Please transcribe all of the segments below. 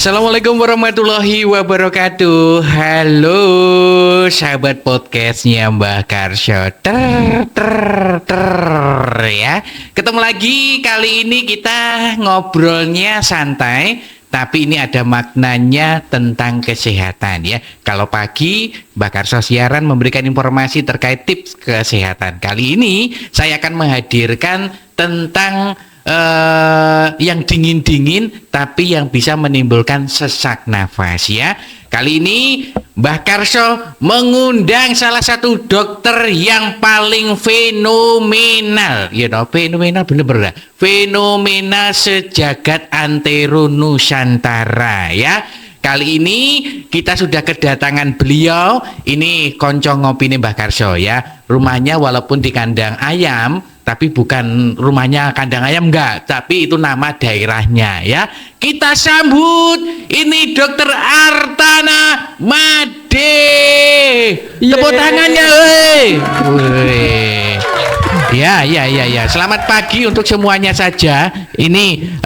Assalamualaikum warahmatullahi wabarakatuh. Halo sahabat podcastnya Mbah Karsyo. Ya. Ketemu lagi, kali ini kita ngobrolnya santai, tapi ini ada maknanya tentang kesehatan ya. Kalau pagi Mbah Karsyo siaran memberikan informasi terkait tips kesehatan. Kali ini saya akan menghadirkan tentang yang dingin-dingin tapi yang bisa menimbulkan sesak nafas ya. Kali ini Mbah Karsyo mengundang salah satu dokter yang paling fenomenal. Ya no, fenomenal bener-bener. Fenomenal sejagat antero Nusantara ya. Kali ini kita sudah kedatangan beliau. Ini konco ngopine Mbah Karsyo ya. Rumahnya walaupun di kandang ayam, tapi bukan rumahnya kandang ayam, enggak, tapi itu nama daerahnya ya. Kita sambut ini Dokter Artana Made. Tepuk tangannya, woi. Ya. Selamat pagi untuk semuanya saja. Ini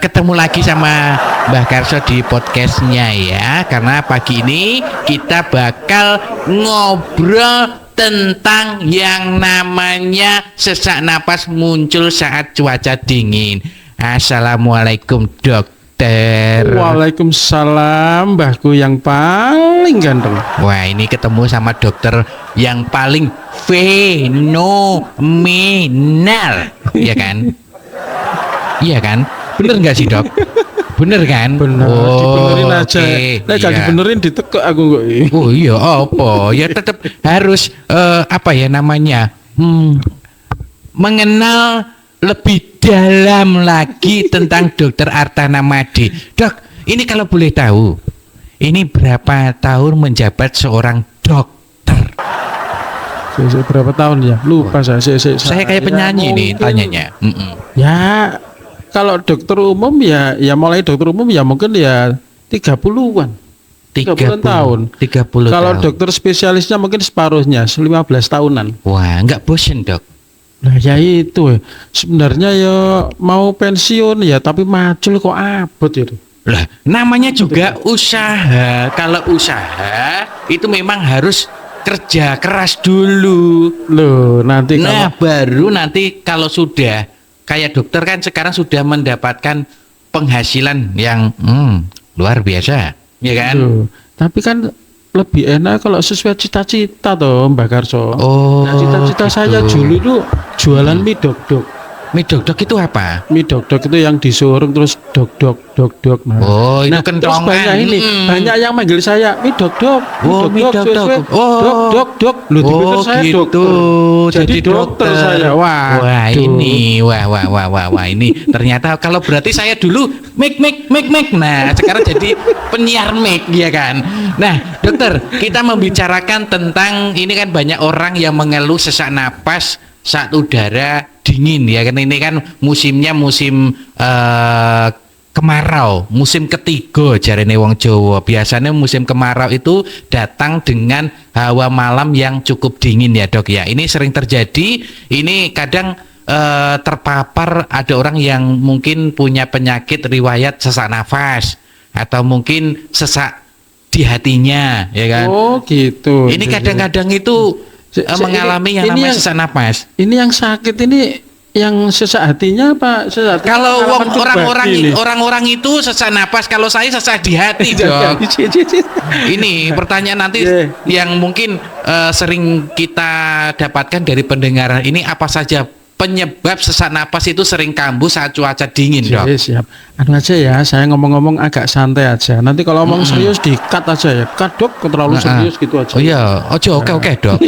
ketemu lagi sama Mbah Karsyo di podcastnya ya. Karena pagi ini kita bakal ngobrol tentang yang namanya sesak napas muncul saat cuaca dingin. Assalamualaikum dokter. Waalaikumsalam, mbahku yang paling ganteng. Wah, ini ketemu sama dokter yang paling fenomenal, ya kan? Iya kan? Bener nggak sih dok? Bener kan? Bener. Dibenerin aja. Nek gak dibenerin ditekuk aku kok. Oh iya, apa? Ya tetap harus apa ya namanya? Mengenal lebih dalam lagi tentang Dokter Artana Made. Dok, ini kalau boleh tahu, ini berapa tahun menjabat seorang dokter? Berapa tahun ya? Lupa saya. Saya kayak penyanyi nih tanyanya. Ya, kalau dokter umum ya mulai dokter umum ya mungkin ya 30-an. 30 tahun. 30 kalau tahun. Dokter spesialisnya mungkin separuhnya 15 tahunan. Wah, enggak bosen, Dok. Nah, ya itu. Sebenarnya ya mau pensiun ya tapi macul kok abot itu. Lah, namanya juga usaha. Kalau usaha itu memang harus kerja keras dulu. Loh, nanti baru nanti kalau sudah kayak dokter kan sekarang sudah mendapatkan penghasilan yang luar biasa, ya kan? Loh, tapi kan lebih enak kalau sesuai cita-cita toh Mbak Karsyo. Oh, nah, cita-cita gitu. Saya dulu itu jualan mie dok-dok. Mie dok-dok itu apa? Mie dok-dok itu yang disuruh terus dok-dok. Nah, oh, itu terus banyak yang manggil saya mie dok-dok. Oh, mie dok-dok. Oh, dok. Lu dipikir saya gitu. Dokter. Jadi dokter saya. Wah, ini wah ini ternyata kalau berarti saya dulu make. Nah, sekarang jadi penyiar make ya kan. Nah, dokter, kita membicarakan tentang ini kan banyak orang yang mengeluh sesak napas saat udara dingin ya kan, ini kan musimnya musim kemarau, musim ketiga jarene wong Jawa. Biasanya musim kemarau itu datang dengan hawa malam yang cukup dingin ya dok ya. Ini sering terjadi, ini kadang terpapar ada orang yang mungkin punya penyakit riwayat sesak nafas atau mungkin sesak di hatinya ya kan. Oh gitu. Ini kadang-kadang itu mengalami yang namanya sesak napas. Ini yang sakit ini yang sesak hatinya apa? Kalau orang-orang itu sesak napas, kalau saya sesak di hati dong. Ini pertanyaan nanti yang mungkin sering kita dapatkan dari pendengar ini, apa saja penyebab sesak napas itu sering kambuh saat cuaca dingin dok? Siap. Anu aja ya, saya ngomong-ngomong agak santai aja. Nanti kalau ngomong serius di-cut aja ya. Cut dok, terlalu serius gitu aja. Oh iya, oke dok.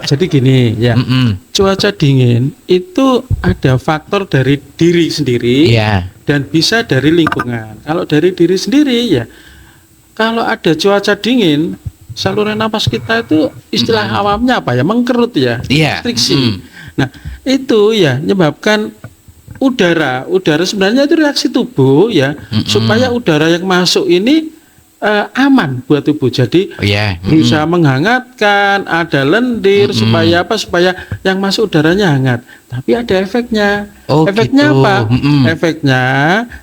Jadi gini ya, cuaca dingin itu ada faktor dari diri sendiri dan bisa dari lingkungan. Kalau dari diri sendiri ya, kalau ada cuaca dingin, saluran napas kita itu istilah awamnya apa ya, mengkerut ya, restriksi. Nah itu ya menyebabkan udara sebenarnya itu reaksi tubuh ya, supaya udara yang masuk ini aman buat tubuh. Jadi berusaha menghangatkan, ada lendir supaya apa? Supaya yang masuk udaranya hangat. Tapi ada efeknya. Efeknya gitu. apa? Efeknya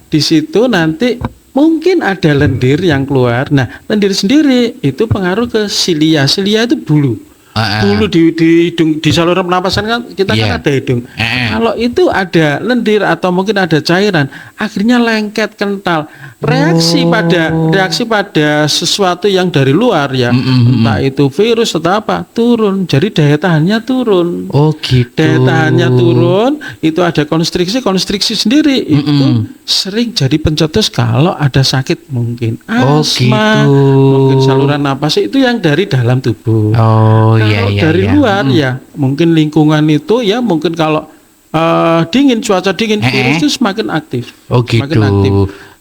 di situ nanti mungkin ada lendir yang keluar. Nah, lendir sendiri itu pengaruh ke silia. Silia itu bulu. Bulu di hidung, di saluran pernapasan kan kita kan ada hidung. Kalau itu ada lendir atau mungkin ada cairan, akhirnya lengket, kental. Reaksi pada sesuatu yang dari luar ya, entah itu virus atau apa, turun. Jadi daya tahannya turun. Gitu. Daya tahannya turun, itu ada konstriksi sendiri itu sering jadi pencetus kalau ada sakit, mungkin asma, mungkin saluran napas, itu yang dari dalam tubuh. Kalau dari luar ya mungkin lingkungan itu ya, mungkin kalau dingin, cuaca dingin, virus itu semakin aktif. Semakin aktif.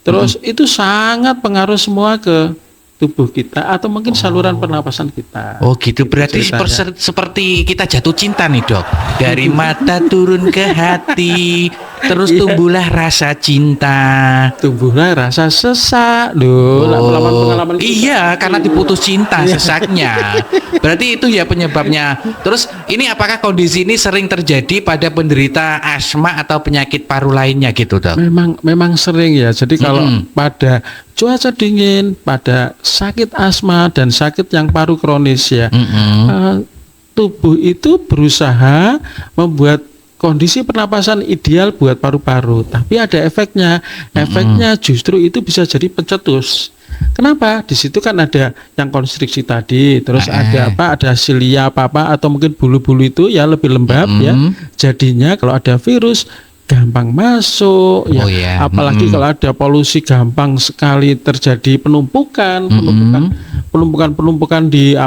Terus itu sangat pengaruh semua ke tubuh kita atau mungkin saluran pernapasan kita. Gitu. Berarti seperti kita jatuh cinta nih, Dok. Dari mata turun ke hati, terus tumbuhlah rasa cinta, tumbuhlah rasa sesak. Pengalaman iya, karena diputus cinta sesaknya. Berarti itu ya penyebabnya. Terus ini apakah kondisi ini sering terjadi pada penderita asma atau penyakit paru lainnya gitu, Dok? Memang sering ya. Jadi kalau pada cuaca dingin, pada sakit asma dan sakit yang paru kronis ya, tubuh itu berusaha membuat kondisi pernapasan ideal buat paru-paru, tapi ada efeknya. Efeknya justru itu bisa jadi pencetus. Kenapa? Di situ kan ada yang konstriksi tadi, terus ada apa? Ada silia apa atau mungkin bulu-bulu itu ya lebih lembab ya. Jadinya kalau ada virus gampang masuk ya. Apalagi kalau ada polusi gampang sekali terjadi penumpukan di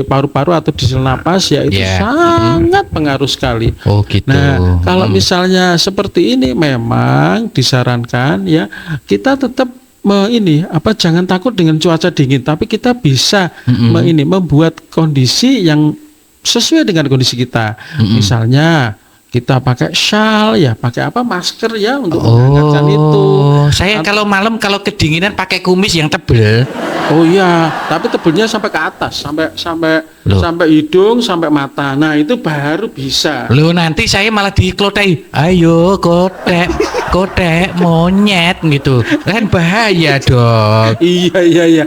paru-paru atau di saluran napas ya, itu sangat pengaruh sekali. Gitu. Nah, kalau misalnya seperti ini memang disarankan ya kita tetap jangan takut dengan cuaca dingin, tapi kita bisa membuat kondisi yang sesuai dengan kondisi kita. Misalnya kita pakai shawl ya, pakai masker ya untuk menghangatkan itu. Saya kalau malam kalau kedinginan pakai kumis yang tebel. Oh iya, tapi tebelnya sampai ke atas, sampai hidung, sampai mata. Nah, itu baru bisa. Nanti saya malah diklotai. Ayo kotek monyet gitu. Kan bahaya, Dok. Iya.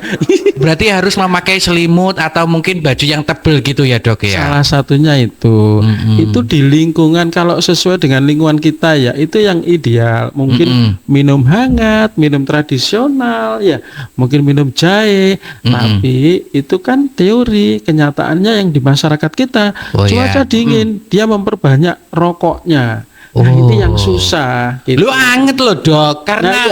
Berarti harus memakai selimut atau mungkin baju yang tebel gitu ya, Dok ya. Salah satunya itu. Itu di lingkungan, kalau sesuai dengan lingkungan kita ya, itu yang ideal. Mungkin minum hangat, minum tradisional ya, mungkin minum jahe. Tapi itu kan teori, kenyataannya yang di masyarakat kita cuaca dingin, dia memperbanyak rokoknya. Nah, itu yang susah. Lu anget loh, Dok, karena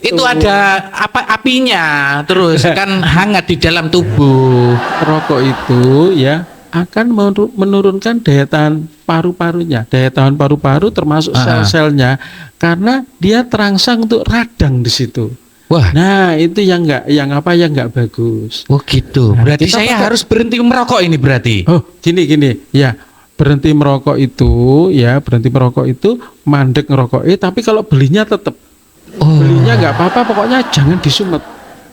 itu ada apinya, terus kan hangat di dalam tubuh. Rokok itu ya akan menurunkan daya tahan paru-parunya, daya tahan paru-paru termasuk sel-selnya, karena dia terangsang untuk radang di situ. Wah, nah itu yang nggak bagus. Gitu. Nah, berarti saya harus berhenti merokok ini berarti. Gini ya. Berhenti merokok itu mandek ngerokok. Tapi kalau belinya tetap. Belinya nggak apa-apa, pokoknya jangan disumet.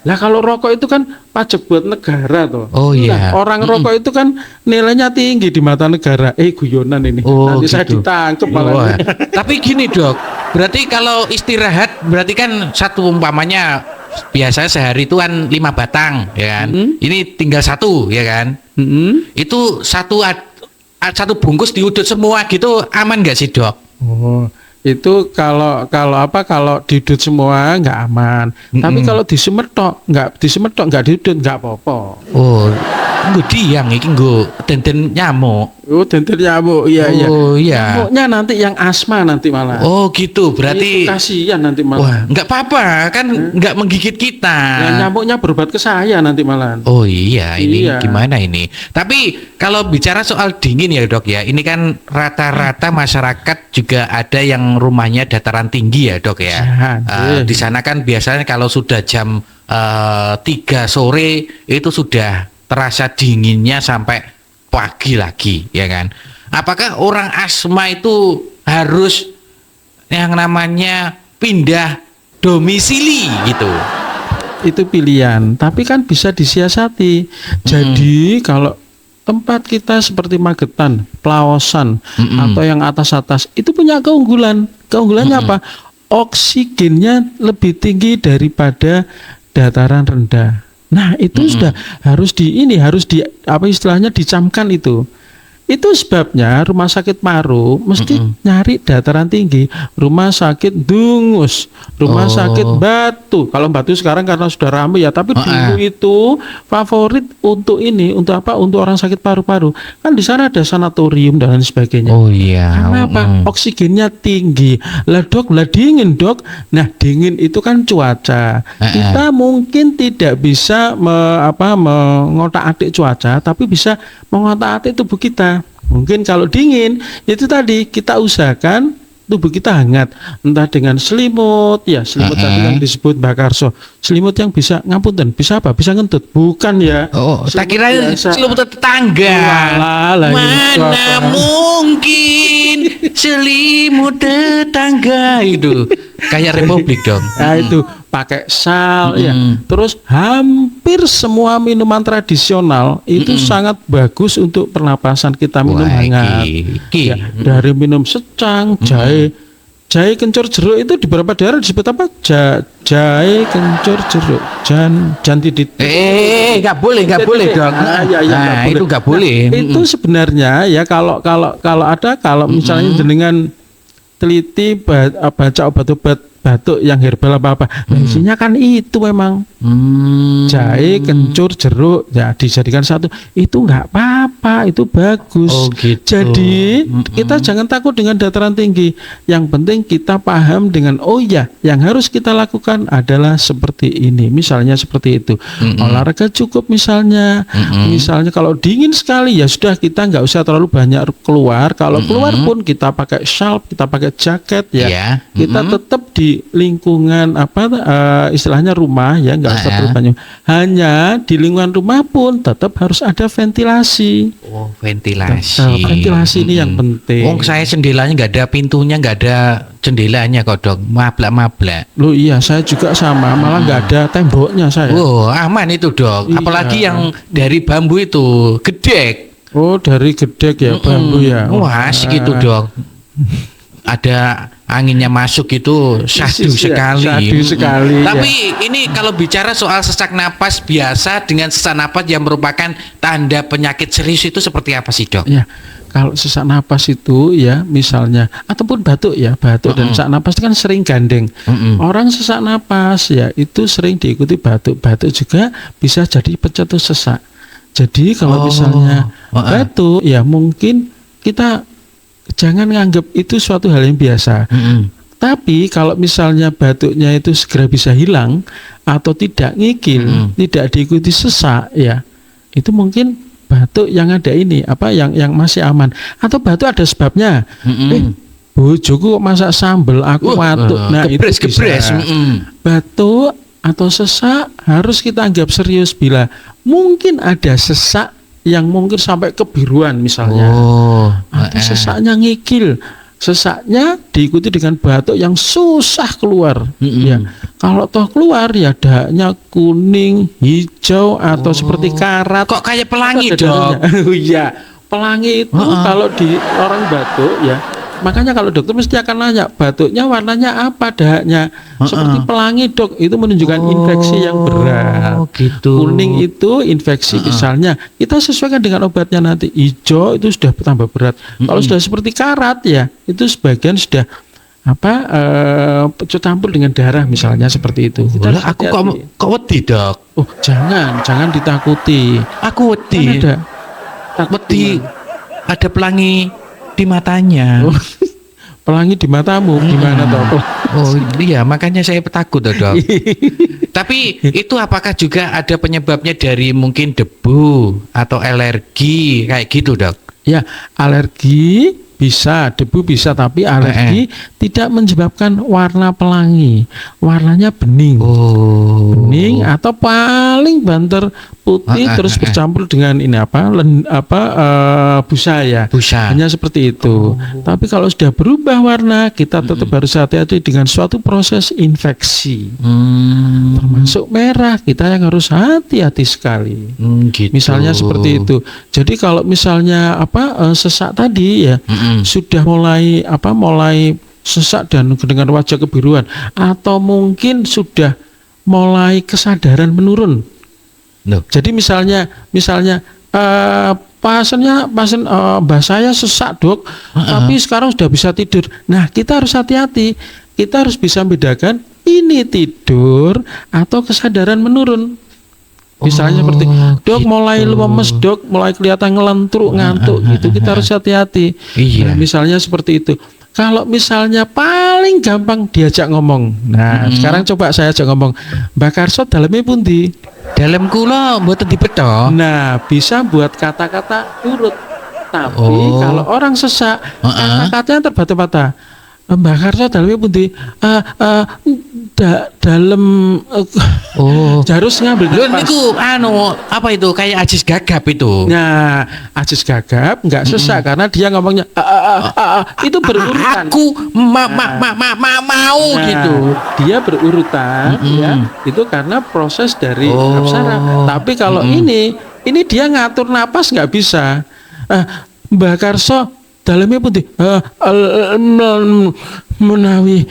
Lah kalau rokok itu kan pajak buat negara toh. Orang rokok itu kan nilainya tinggi di mata negara. Guyonan ini. Nanti saya ditangkap malah. Tapi gini, Dok. Berarti kalau istirahat berarti kan satu umpamanya biasanya sehari itu kan 5 batang ya kan. Ini tinggal 1 ya kan. Itu satu bungkus diudut semua gitu, aman nggak sih, Dok? Itu kalau diudut semua nggak aman. Tapi kalau disemetok nggak diudut nggak apa-apa. Gue diam iki gue denden nyamuk. Denden nyamuk, iya. Nyamuknya nanti yang asma nanti malah. Gitu, berarti. Itu kasihan nanti malah. Wah, nggak apa-apa kan, nggak menggigit kita. Nyamuknya berobat ke saya nanti malah. Ini gimana ini? Tapi kalau bicara soal dingin ya, Dok ya, ini kan rata-rata masyarakat juga ada yang rumahnya dataran tinggi ya, Dok ya. Di sana kan biasanya kalau sudah jam 3 sore itu sudah terasa dinginnya sampai pagi lagi, ya kan? Apakah orang asma itu harus yang namanya pindah domisili gitu? itu pilihan, tapi kan bisa disiasati. Jadi kalau tempat kita seperti Magetan, Plaosan, atau yang atas-atas itu punya keunggulan. Keunggulannya apa? Oksigennya lebih tinggi daripada dataran rendah. Nah, itu sudah harus apa istilahnya dicamkan itu. Itu sebabnya rumah sakit paru mesti nyari dataran tinggi, rumah sakit Dungus, rumah sakit Batu. Kalau Batu sekarang karena sudah ramai ya, tapi dulu itu favorit untuk ini, untuk apa? Untuk orang sakit paru-paru. Kan di sana ada sanatorium dan lain sebagainya. Oh iya. Karena apa? Oksigennya tinggi. Lah dingin dok. Nah dingin itu kan cuaca. Kita mungkin tidak bisa mengotak-atik cuaca, tapi bisa mengotak-atik tubuh kita. Mungkin kalau dingin itu tadi kita usahakan tubuh kita hangat, entah dengan selimut tadi yang disebut Mbak Karso, selimut yang bisa ngapunten, bisa apa? Bisa ngentut, bukan ya? Oh, tak kira selimut tetangga. Mana mungkin selimut tetangga itu kayak Republik dong. Nah itu pakai sal ya. Terus hampir semua minuman tradisional itu sangat bagus untuk pernapasan kita minum hangat. Ya, dari minum secang, jahe kencur jeruk itu di beberapa daerah disebut apa? Jahe kencur jeruk. Jan didit. Nggak boleh dong. Nah, itu nggak boleh. Itu sebenarnya ya kalau misalnya dengan teliti baca obat-obat batuk yang herbal apa-apa, isinya kan itu memang jahe, kencur, jeruk ya dijadikan satu, itu nggak apa-apa, itu bagus. Gitu. Jadi kita jangan takut dengan dataran tinggi, yang penting kita paham dengan yang harus kita lakukan adalah seperti ini, misalnya seperti itu, olahraga cukup misalnya kalau dingin sekali ya sudah kita nggak usah terlalu banyak keluar, kalau keluar pun kita pakai shawl, kita pakai jaket ya. Kita tetap di lingkungan istilahnya rumah ya, nggak usah terlalu banyak. Hanya di lingkungan rumah pun tetap harus ada ventilasi. Oh, ventilasi. Ventilasi ini yang penting. Saya jendelanya nggak ada pintunya, nggak ada jendelanya kok dok, mablak. Loh iya, saya juga sama, malah nggak ada temboknya saya. Oh, aman itu dok. Apalagi yang dari bambu itu, gedek. Oh, dari gedek ya, bambu ya. Wah, asik itu dok. Ada anginnya masuk itu syahdu sekali. Tapi ini kalau bicara soal sesak napas biasa dengan sesak napas yang merupakan tanda penyakit serius itu seperti apa sih dok? Ya, kalau sesak napas itu ya misalnya ataupun batuk dan sesak napas itu kan sering gandeng. Orang sesak napas ya itu sering diikuti batuk juga bisa jadi pencetus sesak. Jadi kalau misalnya batuk ya mungkin kita jangan nganggap itu suatu hal yang biasa. Tapi kalau misalnya batuknya itu segera bisa hilang atau tidak ngikil, tidak diikuti sesak ya, itu mungkin batuk yang ada ini yang masih aman. Atau batuk ada sebabnya. Bojoku kok masak sambel, aku batuk. Nah, gebres. Batuk atau sesak harus kita anggap serius bila mungkin ada sesak yang mungkin sampai kebiruan misalnya, atau sesaknya ngikil, sesaknya diikuti dengan batuk yang susah keluar. Ya, kalau toh keluar ya dahaknya kuning, hijau atau seperti karat. Kok kayak pelangi dok? Iya, pelangi itu kalau di orang batuk ya. Makanya kalau dokter mesti akan nanya batuknya warnanya apa, dahaknya seperti pelangi dok, itu menunjukkan infeksi yang berat. Gitu. Kuning itu infeksi misalnya, kita sesuaikan dengan obatnya nanti. Hijau itu sudah tambah berat. Kalau sudah seperti karat ya itu sebagian sudah campur dengan darah misalnya seperti itu. Aku kok wedi dok? Oh jangan ditakuti. Aku wedi. Wedi ada pelangi di matanya. Pelangi di matamu gimana toh? Oh iya, makanya saya takut dok. Tapi itu apakah juga ada penyebabnya dari mungkin debu atau alergi kayak gitu dok? Ya, alergi bisa, debu bisa, tapi alergi tidak menyebabkan warna pelangi. Warnanya bening. Bening atau paling banter putih terus bercampur dengan ini busa ya. Hanya seperti itu. Tapi kalau sudah berubah warna, kita tetap harus hati-hati dengan suatu proses infeksi. Termasuk merah, kita yang harus hati-hati sekali. Gitu. Misalnya seperti itu. Jadi kalau misalnya sesak tadi ya sudah mulai sesak dan dengan wajah kebiruan, atau mungkin sudah mulai kesadaran menurun. Jadi misalnya pasien mbak saya sesak dok, tapi sekarang sudah bisa tidur. Nah, kita harus hati-hati. Kita harus bisa membedakan ini tidur atau kesadaran menurun. Misalnya seperti dok mulai lemes, dok mulai kelihatan ngelentruk, ngantuk gitu, kita harus hati-hati. Nah, misalnya seperti itu. Kalau misalnya paling gampang diajak ngomong. Nah, sekarang coba saya ajak ngomong. Mbak Karso dalamnya pundi? Dalam kula mboten dipethok. Nah, bisa buat kata-kata urut. Tapi kalau orang sesak, kata-katanya terbata-bata. Mbak Karso dalamnya pundi? Dalam harus ngambil nafas. Niku apa itu kayak ajis gagap itu. Nah, ajis gagap nggak sesak karena dia ngomongnya itu berurutan. Aku mau gitu. Dia berurutan ya. Itu karena proses dari apsara. Tapi kalau ini dia ngatur napas nggak bisa. Mbak Karso dalamnya putih menawi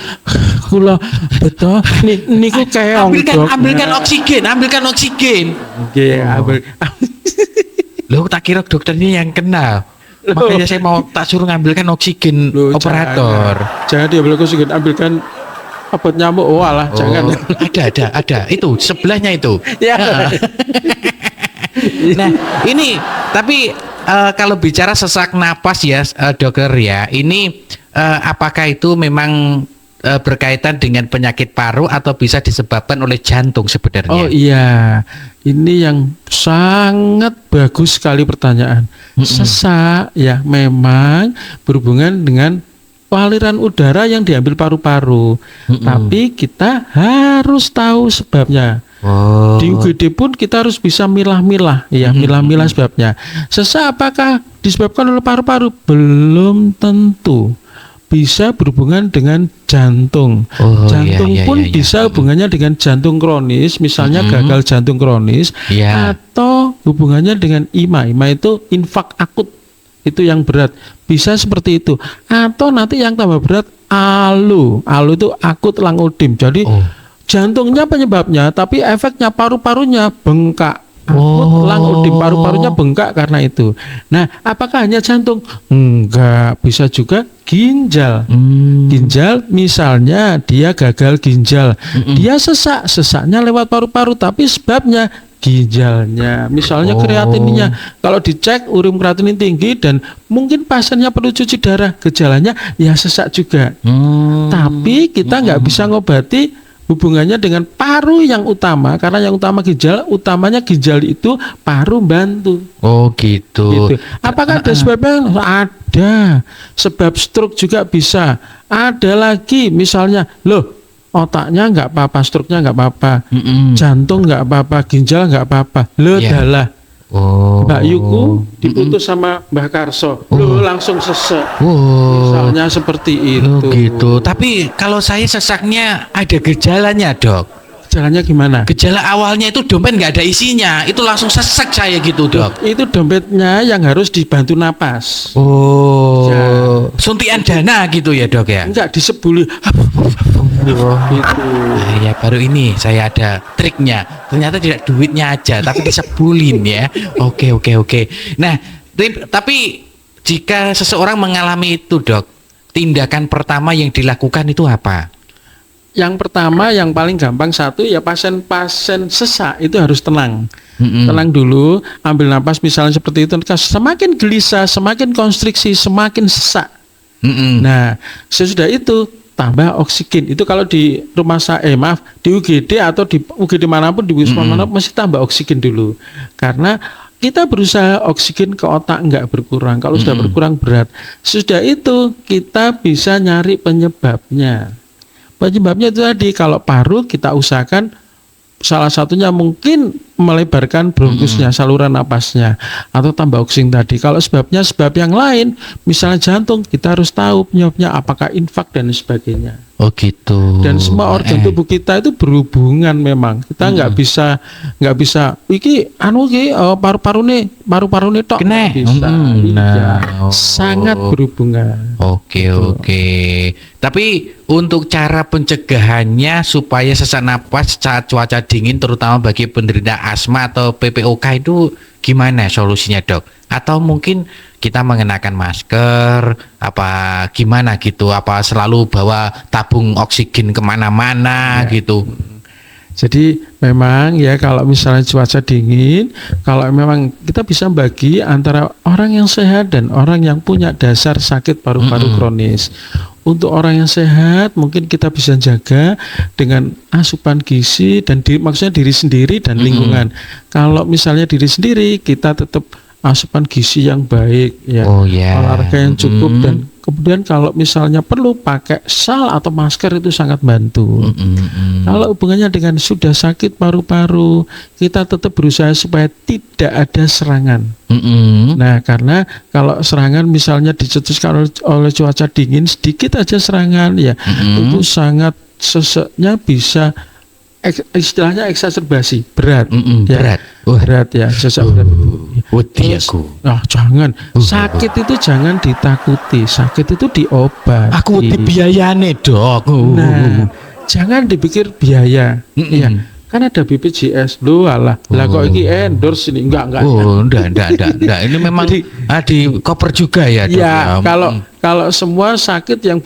kula betul niku keong ambilkan oksigen nggih Loh, tak kira dokternya yang kenal. Makanya saya mau tak suruh ngambilkan oksigen operator. Jangan diambil oksigen, ambilkan obat nyamuk. Walah, jangan. Ada itu sebelahnya itu. Ya. Nah, ini tapi kalau bicara sesak napas ya, dokter ya, ini apakah itu memang berkaitan dengan penyakit paru atau bisa disebabkan oleh jantung sebenarnya? Oh iya, ini yang sangat bagus sekali pertanyaan. Sesak ya memang berhubungan dengan aliran udara yang diambil paru-paru, tapi kita harus tahu sebabnya. Di UGD pun kita harus bisa milah-milah ya, milah-milah sebabnya. Sesak apakah disebabkan oleh paru-paru? Belum tentu. Bisa berhubungan dengan jantung. Jantung pun bisa hubungannya dengan jantung kronis, misalnya gagal jantung kronis, atau hubungannya dengan IMA. IMA itu infak akut, itu yang berat. Bisa seperti itu. Atau nanti yang tambah berat ALU. ALU itu akut langodim. Jadi jantungnya penyebabnya, tapi efeknya paru-parunya bengkak. Akut langodim, paru-parunya bengkak karena itu. Nah, apakah hanya jantung? Enggak, bisa juga ginjal. Ginjal misalnya dia gagal ginjal. Dia sesaknya lewat paru-paru, tapi sebabnya ginjalnya. Misalnya kreatinnya. Kalau dicek urin kreatinin tinggi dan mungkin pasiennya perlu cuci darah, gejalanya ya sesak juga. Tapi kita nggak bisa ngobati hubungannya dengan paru yang utama, karena yang utama ginjal, utamanya ginjal itu paru bantu. Gitu. Apakah ada sebabnya? Ada. Sebab stroke juga bisa. Ada lagi misalnya, otaknya nggak apa-apa, stroke-nya nggak apa-apa, jantung nggak apa-apa, ginjal nggak apa-apa. Dalah. Mbak Yuku diputus sama Mbak Karso, langsung sesek. Misalnya seperti itu. Gitu. Tapi kalau saya sesaknya ada gejalanya, dok. Gejalanya gimana? Gejala awalnya itu dompet nggak ada isinya, itu langsung sesek saya gitu, dok. Itu dompetnya yang harus dibantu napas. Suntikan dana gitu ya, dok ya? Enggak, disebuli. Gitu. Ya baru ini saya ada triknya. Ternyata tidak duitnya aja, tapi disebulin ya. Oke. Nah, tapi jika seseorang mengalami itu, dok, tindakan pertama yang dilakukan itu apa? Yang pertama, yang paling gampang satu ya, pasien sesak itu harus tenang. Tenang dulu, ambil napas misalnya seperti itu. Semakin gelisah, semakin konstriksi, semakin sesak. Nah, sesudah itu tambah oksigen. Itu kalau di rumah di UGD atau di UGD manapun, di wisma manapun mesti tambah oksigen dulu. Karena kita berusaha oksigen ke otak nggak berkurang. Kalau sudah berkurang berat, sudah itu kita bisa nyari penyebabnya. Penyebabnya itu tadi, kalau paru kita usahakan salah satunya mungkin melebarkan bronkusnya, saluran napasnya, atau tambah oksigen tadi. Kalau sebabnya sebab yang lain, misalnya jantung, kita harus tahu penyebabnya apakah infak dan sebagainya. Oh gitu. Dan semua organ tubuh kita itu berhubungan memang. Kita nggak bisa iki paru-paru nih tok. Nggak bisa. Sangat berhubungan. Oke. Tapi untuk cara pencegahannya supaya sesak napas saat cuaca dingin, terutama bagi penderita asma atau PPOK, itu gimana solusinya, Dok? Atau mungkin kita mengenakan masker, apa gimana gitu? Apa selalu bawa tabung oksigen kemana-mana gitu? Jadi memang ya, kalau misalnya cuaca dingin, kalau memang kita bisa bagi antara orang yang sehat dan orang yang punya dasar sakit paru-paru kronis. Untuk orang yang sehat mungkin kita bisa jaga dengan asupan gizi dan maksudnya diri sendiri dan lingkungan. Kalau misalnya diri sendiri, kita tetap asupan gizi yang baik, ya, olahraga yang cukup, dan kemudian kalau misalnya perlu pakai sal atau masker itu sangat bantu. Kalau hubungannya dengan sudah sakit paru-paru, kita tetap berusaha supaya tidak ada serangan. Nah, karena kalau serangan misalnya dicetuskan oleh cuaca dingin, sedikit aja serangan, ya, itu sangat seseknya bisa istilahnya eksaserbasi berat, ya. Berat ya, sesak berat itu. Jangan sakit itu jangan ditakuti, sakit itu diobati. Aku biayane, Dok. Nah, jangan dipikir biaya. Iya. Kan ada BPJS, lah kok ini endorse ini enggak. Enggak. Ini memang di cover juga ya, Dok. Ya, kalau semua sakit yang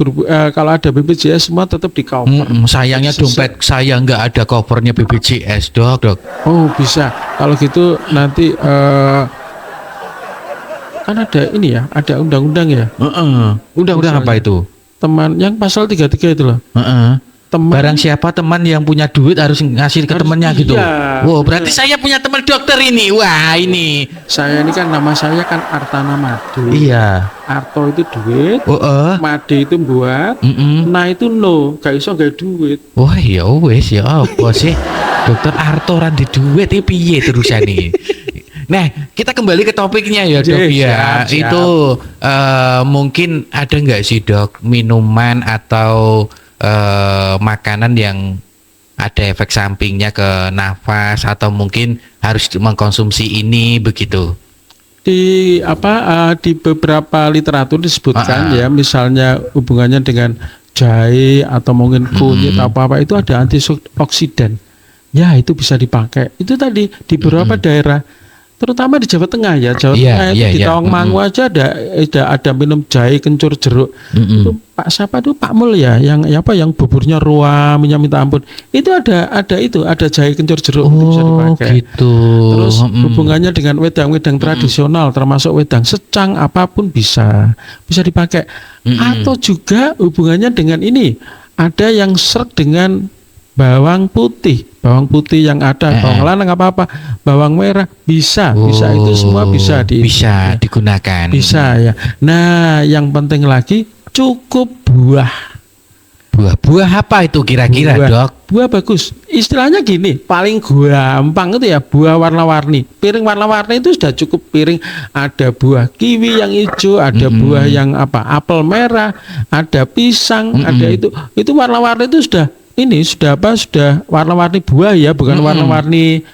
kalau ada BPJS semua tetap di cover. Sayangnya dompet saya enggak ada covernya BPJS, Dok. Oh, bisa. Kalau gitu nanti kan ada ini ya, ada undang-undang ya. Undang-undang apa itu? Teman yang pasal 33 itu loh. Barang siapa teman yang punya duit harus ngasih ke temannya gitu. Wow, berarti saya punya teman dokter ini. Wah, ini. Saya ini kan nama saya kan Artana Made. Iya. Arto itu duit. Made itu buat. Nah itu gak iso gak duit. Wah, ya wes ya apa sih? Dokter Arto ora di duit iki piye terusane? Nah, kita kembali ke topiknya ya, Dok, ya. Siap. Itu mungkin ada nggak sih, Dok, minuman atau makanan yang ada efek sampingnya ke nafas, atau mungkin harus mengkonsumsi ini begitu? Di beberapa literatur disebutkan ya, misalnya hubungannya dengan jahe atau mungkin kunyit apa itu ada antioksidan. Ya, itu bisa dipakai. Itu tadi di beberapa daerah, terutama di Jawa Tengah ya, Tengah itu di Tawangmangu aja ada minum jahe kencur jeruk. Itu Pak siapa itu, Pak Mul ya, yang buburnya ruam minta ampun. Itu ada jahe kencur jeruk, itu bisa dipakai. Gitu. Terus hubungannya dengan wedang-wedang tradisional, termasuk wedang secang apapun bisa dipakai. Atau juga hubungannya dengan ini, ada yang seret dengan bawang putih yang ada, bawang lanang apa bawang merah bisa itu semua bisa digunakan, bisa ya. Nah, yang penting lagi cukup buah apa itu kira-kira, Dok? Buah bagus, istilahnya gini, paling gampang itu ya buah warna-warni. Piring warna-warni itu sudah cukup. Piring ada buah kiwi yang hijau, ada buah yang apel merah, ada pisang, ada itu warna-warni itu sudah warna-warni buah ya, bukan warna-warni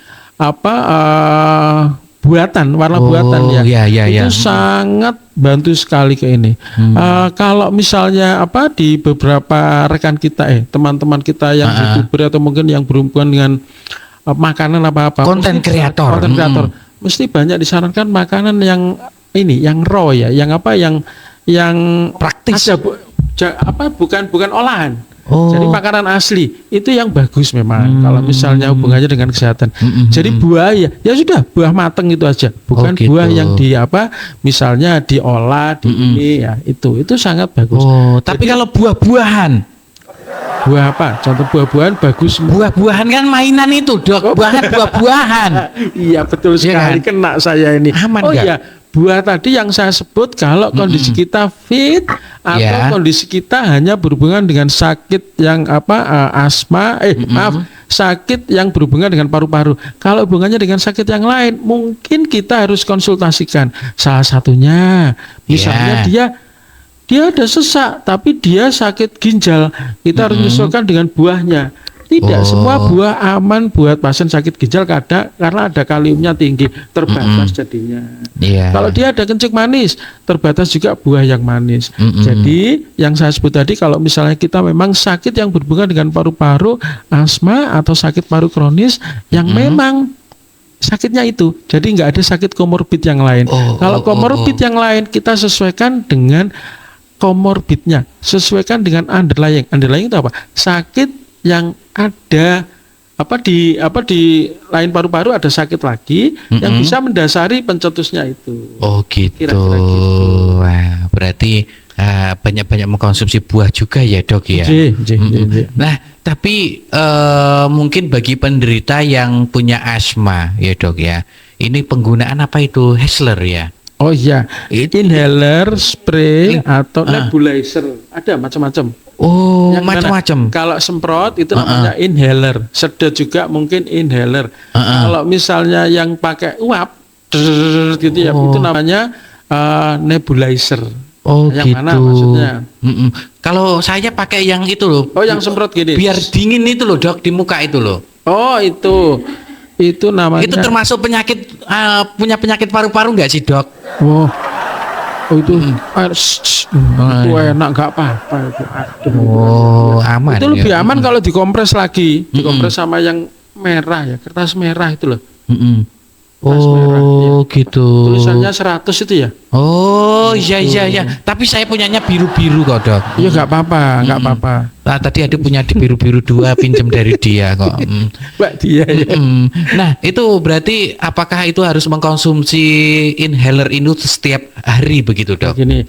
buatan, buatan ya. Itu sangat bantu sekali ke ini. Kalau misalnya di beberapa rekan kita teman-teman kita yang YouTuber atau mungkin yang berhubungan dengan makanan konten kreator, mesti banyak disarankan makanan yang raw ya, yang praktis, bukan olahan. Jadi makanan asli itu yang bagus memang kalau misalnya hubungannya dengan kesehatan. Jadi buah ya sudah, buah mateng itu aja, bukan buah yang misalnya diolah ini ya, itu sangat bagus. Tapi kalau buah-buahan Buah apa? Contoh buah-buahan bagus. Buah-buahan kan mainan itu, Dok. Buah-buahan. Iya, betul sekali. Kan? Kena saya ini. Aman oh gak? iya, buah tadi yang saya sebut kalau kondisi kita fit atau kondisi kita hanya berhubungan dengan sakit yang asma, maaf, sakit yang berhubungan dengan paru-paru. Kalau hubungannya dengan sakit yang lain, mungkin kita harus konsultasikan. Salah satunya, misalnya dia ada sesak, tapi dia sakit ginjal. Kita harus menyesuaikan dengan buahnya. Tidak semua buah aman buat pasien sakit ginjal karena ada kaliumnya tinggi, terbatas jadinya. Kalau dia ada kencing manis, terbatas juga buah yang manis. Jadi yang saya sebut tadi, kalau misalnya kita memang sakit yang berhubungan dengan paru-paru, asma atau sakit paru kronis yang memang sakitnya itu, jadi nggak ada sakit komorbid yang lain. Kalau komorbid yang lain kita sesuaikan dengan komorbidnya, sesuaikan dengan underlying. Underlying itu apa? Sakit yang ada di lain paru-paru ada sakit lagi yang bisa mendasari pencetusnya itu. Oh gitu. Kira-kira gitu. Wah, berarti banyak-banyak mengkonsumsi buah juga ya, Dok ya. Nah, tapi mungkin bagi penderita yang punya asma ya, Dok ya. Ini penggunaan apa itu? Hesler ya. Oh iya, inhaler, spray atau nebulizer, ada macam-macam. Oh, macam-macam. Kalau semprot itu namanya inhaler, sedot juga mungkin inhaler. Kalau misalnya yang pakai uap, gitu ya, itu namanya nebulizer. Oh, yang gitu. mana maksudnya? Kalau saya pakai yang itu loh. Oh, yang semprot gini. Biar dingin itu loh, Dok, di muka itu loh. Oh, itu namanya. Itu termasuk penyakit punya penyakit paru-paru nggak sih, Dok? Oh itu itu enak, nggak apa-apa itu. Aman. Itu lebih aman kalau dikompres lagi, dikompres sama yang merah ya, kertas merah itu loh. Oh merah, gitu. Tulisannya 100 itu ya. Oh iya. Tapi saya punyanya biru-biru kok, Dok. Iya nggak apa-apa. Nah, tadi ada punya di biru-biru 2 pinjam dari dia kok. Mbak dia ya. Nah, itu berarti apakah itu harus mengkonsumsi inhaler itu setiap hari begitu, Dok? Gini,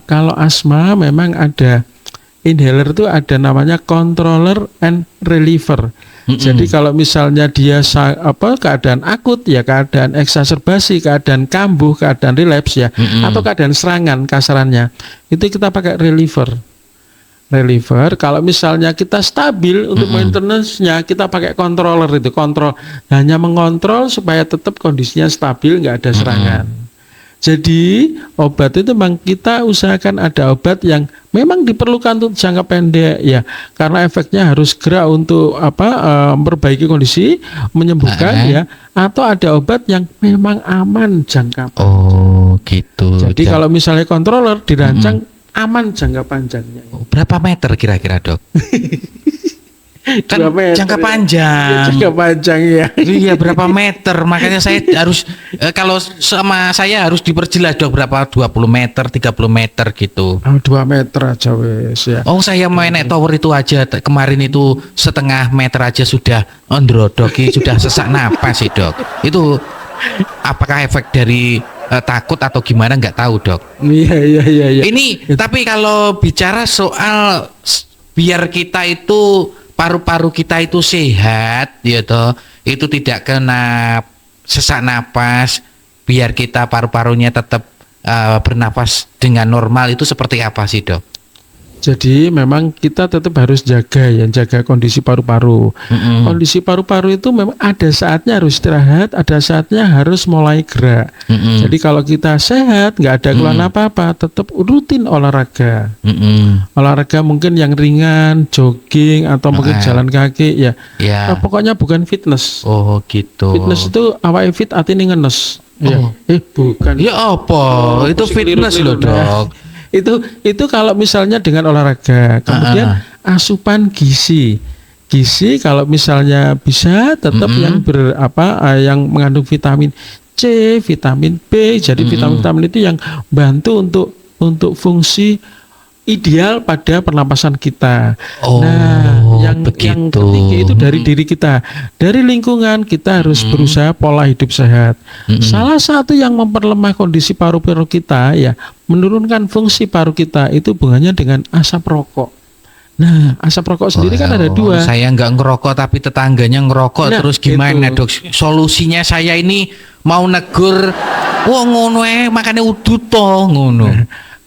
kalau asma memang ada inhaler itu ada namanya controller and reliever. Jadi kalau misalnya dia keadaan akut ya, keadaan eksaserbasi, keadaan kambuh, keadaan relapse ya, atau keadaan serangan kasarannya, itu kita pakai reliever. Kalau misalnya kita stabil untuk maintenance-nya, kita pakai controller itu, hanya mengontrol supaya tetap kondisinya stabil, nggak ada serangan. Jadi obat itu memang kita usahakan ada obat yang memang diperlukan untuk jangka pendek ya, karena efeknya harus gerak untuk memperbaiki kondisi, menyembuhkan ya, atau ada obat yang memang aman jangka panjang. Oh gitu. Jadi kalau misalnya controller dirancang aman jangka panjangnya. Berapa meter kira-kira, Dok? Kan jangka panjang. Jangka panjang ya. Iya, berapa meter? Makanya saya harus kalau sama saya harus diperjelas, Dok, berapa 20 meter, 30 meter gitu. 2 meter aja wes ya. Oh, saya main tower itu aja kemarin itu setengah meter aja sudah ondrodoki, sudah sesak napas sih, Dok. Itu apakah efek dari takut atau gimana nggak tahu, Dok. Iya. Ini tapi kalau bicara soal biar kita itu paru-paru kita itu sehat ya toh, itu tidak kena sesak napas, biar kita paru-parunya tetap bernapas dengan normal, itu seperti apa sih, Dok? Jadi memang kita tetap harus jaga kondisi paru-paru. Kondisi paru-paru itu memang ada saatnya harus istirahat, ada saatnya harus mulai gerak. Jadi kalau kita sehat, nggak ada keluhan apa-apa, tetap rutin olahraga. Olahraga mungkin yang ringan, jogging atau mungkin jalan kaki ya. Pokoknya bukan fitness. Oh gitu. Fitness itu awake fit atine ngenes. Bukan. Ya apa? Itu fitness loh, Dok. Itu kalau misalnya dengan olahraga. Kemudian asupan gizi kalau misalnya bisa tetap yang yang mengandung vitamin C, vitamin B. Jadi vitamin-vitamin itu yang bantu untuk fungsi ideal pada pernapasan kita. Yang ketiga itu dari diri kita, dari lingkungan. Kita harus berusaha pola hidup sehat. Salah satu yang memperlemah kondisi paru-paru kita ya, menurunkan fungsi paru kita, itu hubungannya dengan asap rokok. Nah, asap rokok sendiri kan ada dua. Saya nggak ngerokok tapi tetangganya ngerokok, Nah, terus gimana itu. Dok? Solusinya saya ini mau negur, wah ngono makanya udut toh ngono.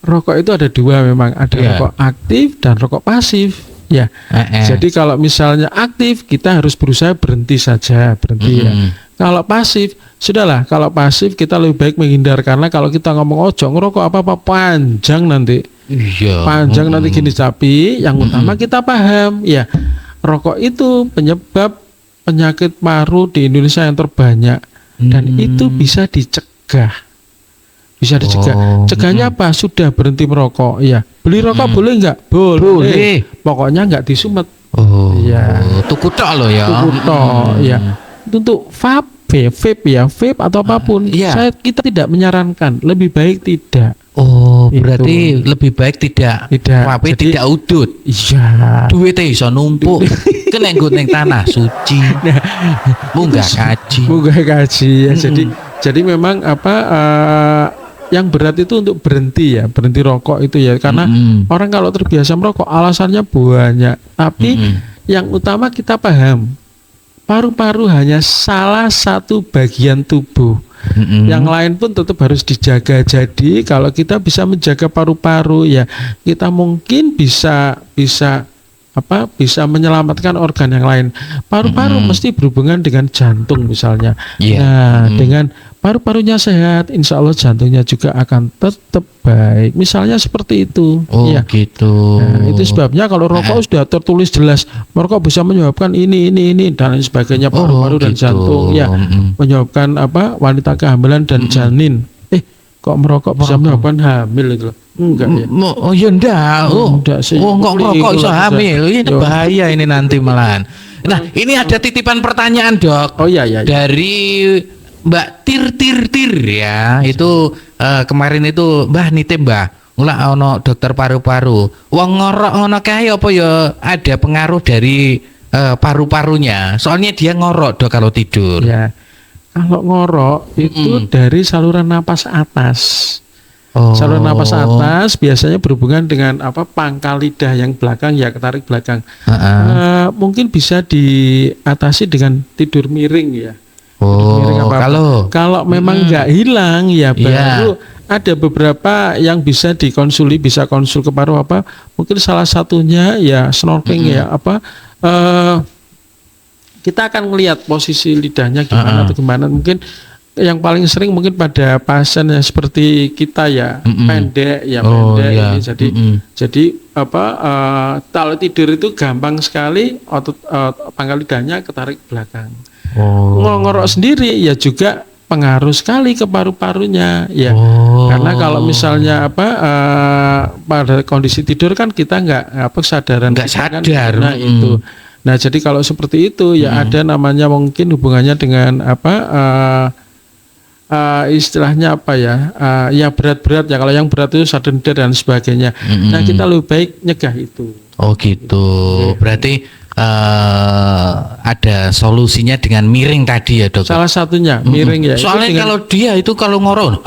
Rokok itu ada dua memang, ada Iya. rokok aktif dan rokok pasif. Ya, jadi kalau misalnya aktif kita harus berusaha berhenti saja, berhenti ya. Kalau pasif, sudahlah. Kalau pasif kita lebih baik menghindar karena kalau kita ngomong ojo ngerokok apa panjang nanti. Iya. Panjang nanti gini, tapi yang utama kita paham ya, rokok itu penyebab penyakit paru di Indonesia yang terbanyak dan itu bisa dicegah. Bisa dicegah. Cegahnya apa? Sudah berhenti merokok. Ya, beli rokok boleh nggak? Boleh. Pokoknya nggak disumet. Ya. Tuku tok lo ya. Tuku tok. Ya. Untuk vape ya, vape atau apapun, kita tidak menyarankan. Lebih baik tidak. Berarti lebih baik tidak. Vape tidak udut. Iya. Duitnya iso numpuk. Kena ning tanah suci. Munggah kaji. Ya. Jadi memang yang berat itu untuk berhenti ya, berhenti rokok itu ya, karena orang kalau terbiasa merokok alasannya banyak, tapi yang utama kita paham, paru-paru hanya salah satu bagian tubuh, yang lain pun tetap harus dijaga. Jadi kalau kita bisa menjaga paru-paru ya, kita mungkin bisa menyelamatkan organ yang lain. Paru-paru mesti berhubungan dengan jantung misalnya. Nah, dengan paru-parunya sehat, insya Allah jantungnya juga akan tetap baik. Misalnya seperti itu. Gitu. Nah, itu sebabnya kalau rokok sudah tertulis jelas, merokok bisa menyebabkan ini dan lain sebagainya, paru-paru dan jantung. Ya, menyebabkan wanita kehamilan dan janin. Kok merokok bisa menyebabkan hamil itu? Enggak ya. Enggak sih. Enggak merokok bisa hamil. Ini bahaya ini nanti malahan. Nah, ini ada titipan pertanyaan, Dok. Iya. Dari Mbak Tir ya. Itu kemarin itu Mbah nitip Mbah. Ula ono dokter paru-paru. Wong ngorok ngono kae apa ya ada pengaruh dari paru-parunya. Soalnya dia ngorok, Dok, kalau tidur. Ya. Kalau ngorok itu dari saluran napas atas. Saluran napas atas biasanya berhubungan dengan pangkal lidah yang belakang ya, ketarik belakang. Mungkin bisa diatasi dengan tidur miring ya. Miring kalau memang nggak hilang ya baru ada beberapa yang bisa bisa konsul ke paru mungkin salah satunya ya snorkeling ya kita akan melihat posisi lidahnya gimana atau gimana. Mungkin yang paling sering mungkin pada pasien yang seperti kita ya, pendek ini. Jadi kalau tidur itu gampang sekali otot pangkal lidahnya ketarik belakang. Ngorok sendiri ya juga pengaruh sekali ke paru-parunya ya. Karena kalau misalnya pada kondisi tidur kan kita nggak sadar. Nah itu. Nah, jadi kalau seperti itu ya ada namanya mungkin hubungannya dengan istilahnya ya berat-berat ya. Kalau yang berat itu sudden death dan sebagainya. Nah, kita lebih baik nyegah itu. Gitu. Berarti ada solusinya dengan miring tadi ya, Dok. Salah satunya miring ya. Soalnya kalau dia itu kalau ngorok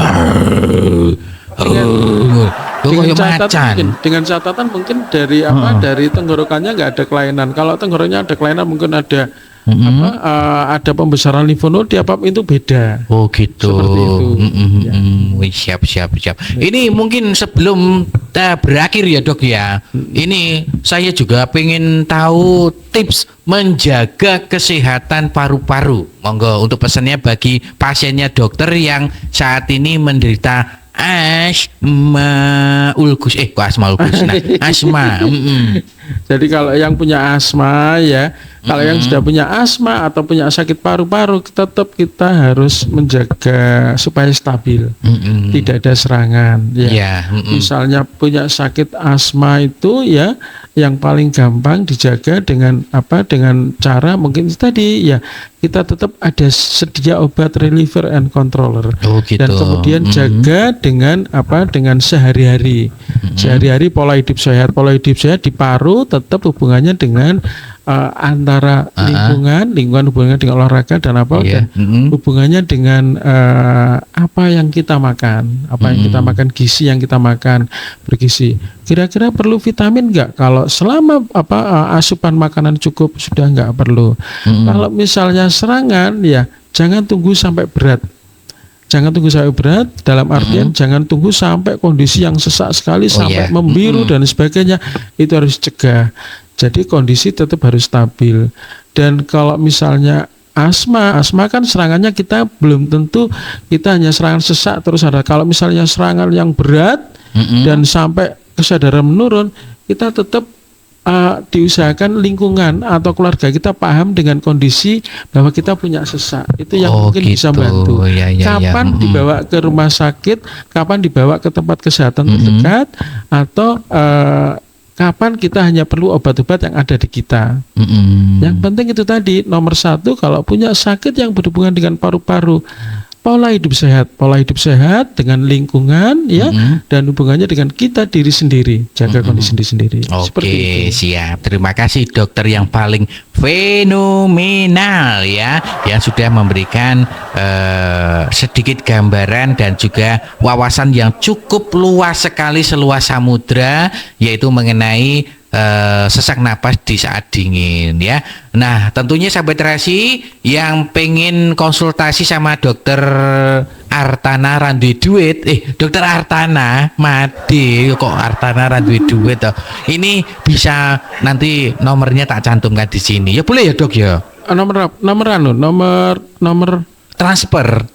dengan catatan mungkin dari dari tenggorokannya nggak ada kelainan. Kalau tenggorokannya ada kelainan mungkin ada ada pembesaran limfonod itu beda. Gitu. Seperti itu. Siap. Ini mungkin sebelum berakhir ya, Dok ya. Ini saya juga pengen tahu tips menjaga kesehatan paru-paru. Monggo untuk pesannya bagi pasiennya dokter yang saat ini menderita asma ulkus. Asma. Jadi kalau yang punya asma ya, kalau yang sudah punya asma atau punya sakit paru-paru, tetap kita harus menjaga supaya stabil, tidak ada serangan. Ya. Misalnya punya sakit asma itu ya, yang paling gampang dijaga dengan dengan cara mungkin tadi ya, kita tetap ada sedia obat reliever and controller. Gitu. Dan kemudian jaga dengan dengan sehari-hari. Sehari-hari pola hidup sehat di paru tetap hubungannya dengan antara lingkungan hubungannya dengan olahraga dan apa dan hubungannya dengan apa yang kita makan, gizi yang kita makan bergizi. Kira-kira perlu vitamin nggak? Kalau selama asupan makanan cukup sudah nggak perlu. Kalau misalnya serangan ya jangan tunggu sampai berat. Jangan tunggu sampai berat dalam artian jangan tunggu sampai kondisi yang sesak sekali sampai membiru dan sebagainya. Itu harus cegah. Jadi kondisi tetap harus stabil. Dan kalau misalnya asma kan serangannya kita belum tentu kita hanya serangan sesak terus ada. Kalau misalnya serangan yang berat dan sampai kesadaran menurun, kita tetap diusahakan lingkungan atau keluarga kita paham dengan kondisi bahwa kita punya sesak. Itu yang mungkin bisa bantu. Kapan dibawa ke rumah sakit, kapan dibawa ke tempat kesehatan terdekat, atau kapan kita hanya perlu obat-obat yang ada di kita. Yang penting itu tadi, nomor satu, kalau punya sakit yang berhubungan dengan paru-paru, pola hidup sehat dengan lingkungan ya dan hubungannya dengan kita diri sendiri, jaga kondisi diri sendiri. Oke, siap. Terima kasih dokter yang paling fenomenal ya, yang sudah memberikan sedikit gambaran dan juga wawasan yang cukup luas sekali, seluas samudra, yaitu mengenai sesak napas di saat dingin ya. Nah, tentunya sahabat terasi yang pengen konsultasi sama dokter Artana Randuwe Duit, dokter Artana Made kok Artana Randuwe Duit toh. Ini bisa nanti nomornya tak cantumkan di sini. Ya boleh ya, Dok ya. Nomor transfer.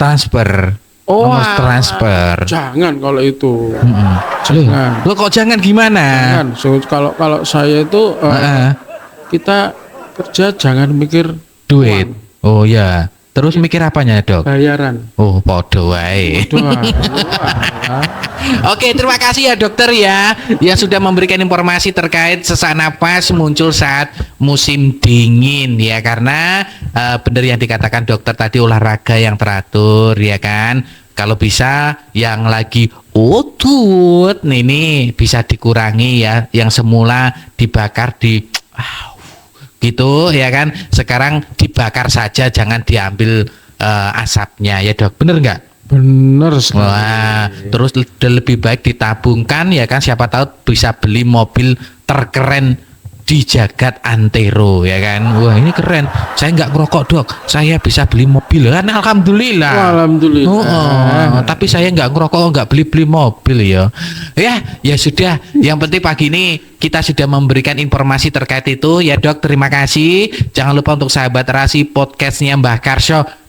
Nomor transfer. Jangan kalau itu. Jangan. Lo kok jangan gimana? Jangan. So, kalau saya itu kita kerja jangan mikir duit. Uang. Oh ya. Terus mikir apanya, Dok? Bayaran. Oh, podo wae. Oke, terima kasih ya dokter ya yang sudah memberikan informasi terkait sesak napas muncul saat musim dingin ya, karena benar yang dikatakan dokter tadi, olahraga yang teratur ya kan. Kalau bisa yang lagi otut ini bisa dikurangi ya, yang semula dibakar gitu ya kan, sekarang dibakar saja, jangan diambil asapnya ya, Dok. Bener nggak? Bener sekali. Wah, terus lebih baik ditabungkan ya kan, siapa tahu bisa beli mobil terkeren di jagat antero ya kan. Wah, ini keren, saya nggak ngerokok, Dok, saya bisa beli mobil kan, alhamdulillah. Tapi saya nggak ngerokok, nggak beli mobil ya sudah, yang penting pagi ini kita sudah memberikan informasi terkait itu ya, Dok. Terima kasih. Jangan lupa untuk sahabat terasi podcastnya Mbah Karso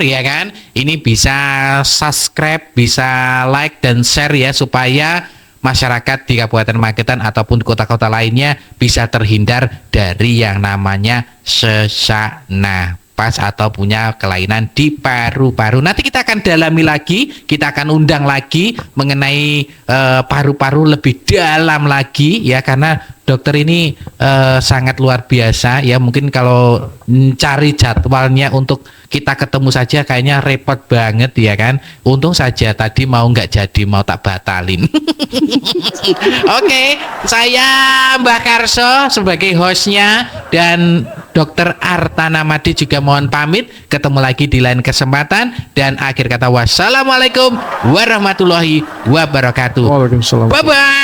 ya kan, ini bisa subscribe, bisa like dan share ya, supaya masyarakat di Kabupaten Magetan ataupun kota-kota lainnya bisa terhindar dari yang namanya sesak napas atau punya kelainan di paru-paru. Nanti kita akan dalami lagi, kita akan undang lagi mengenai paru-paru lebih dalam lagi ya, karena dokter ini sangat luar biasa ya. Mungkin kalau cari jadwalnya untuk kita ketemu saja kayaknya repot banget ya kan. Untung saja tadi mau nggak jadi, mau tak batalin. Oke, saya Mbah Karso sebagai hostnya dan dokter Artana Made juga mohon pamit. Ketemu lagi di lain kesempatan, dan akhir kata wassalamualaikum warahmatullahi wabarakatuh. Waalaikumsalam. Bye bye.